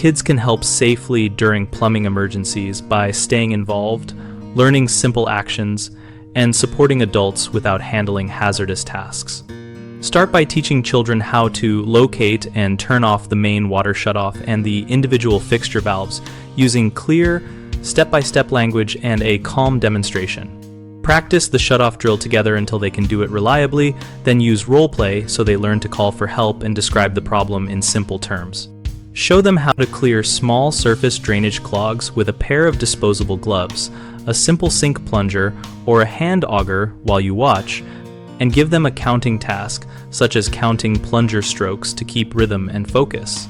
kids can help safely during plumbing emergencies by staying involved, learning simple actions, and supporting adults without handling hazardous tasks. Start by teaching children how to locate and turn off the main water shutoff and the individual fixture valves using clear, step-by-step language and a calm demonstration. Practice the shutoff drill together until they can do it reliably, then use role play so they learn to call for help and describe the problem in simple terms. Show them how to clear small surface drainage clogs with a pair of disposable gloves, a simple sink plunger, or a hand auger while you watch, and give them a counting task, such as counting plunger strokes to keep rhythm and focus.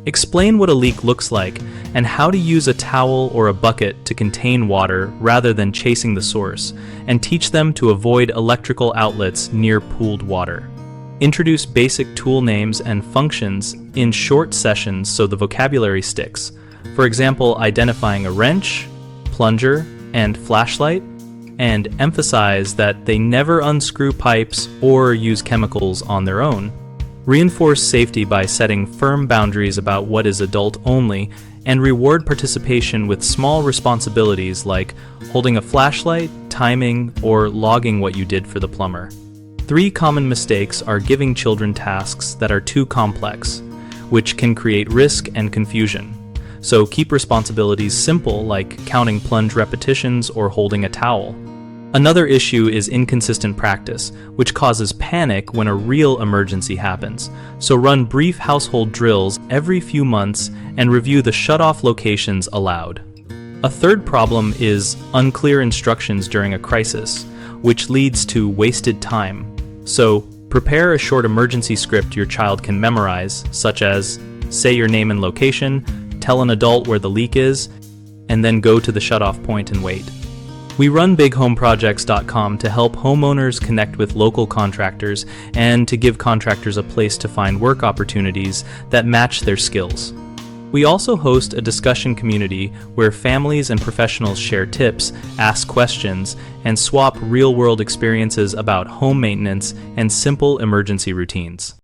Explain what a leak looks like and how to use a towel or a bucket to contain water rather than chasing the source, and teach them to avoid electrical outlets near pooled water. Introduce basic tool names and functions in short sessions so the vocabulary sticks. For example, identifying a wrench, plunger, and flashlight, and emphasize that they never unscrew pipes or use chemicals on their own. Reinforce safety by setting firm boundaries about what is adult only, and reward participation with small responsibilities like holding a flashlight, timing, or logging what you did for the plumber. 3 common mistakes are giving children tasks that are too complex, which can create risk and confusion. So keep responsibilities simple, like counting plunge repetitions or holding a towel. Another issue is inconsistent practice, which causes panic when a real emergency happens. So run brief household drills every few months and review the shutoff locations allowed. A third problem is unclear instructions during a crisis, which leads to wasted time. So prepare a short emergency script your child can memorize, such as say your name and location, tell an adult where the leak is, and then go to the shutoff point and wait. We run bighomeprojects.com to help homeowners connect with local contractors and to give contractors a place to find work opportunities that match their skills. We also host a discussion community where families and professionals share tips, ask questions, and swap real-world experiences about home maintenance and simple emergency routines.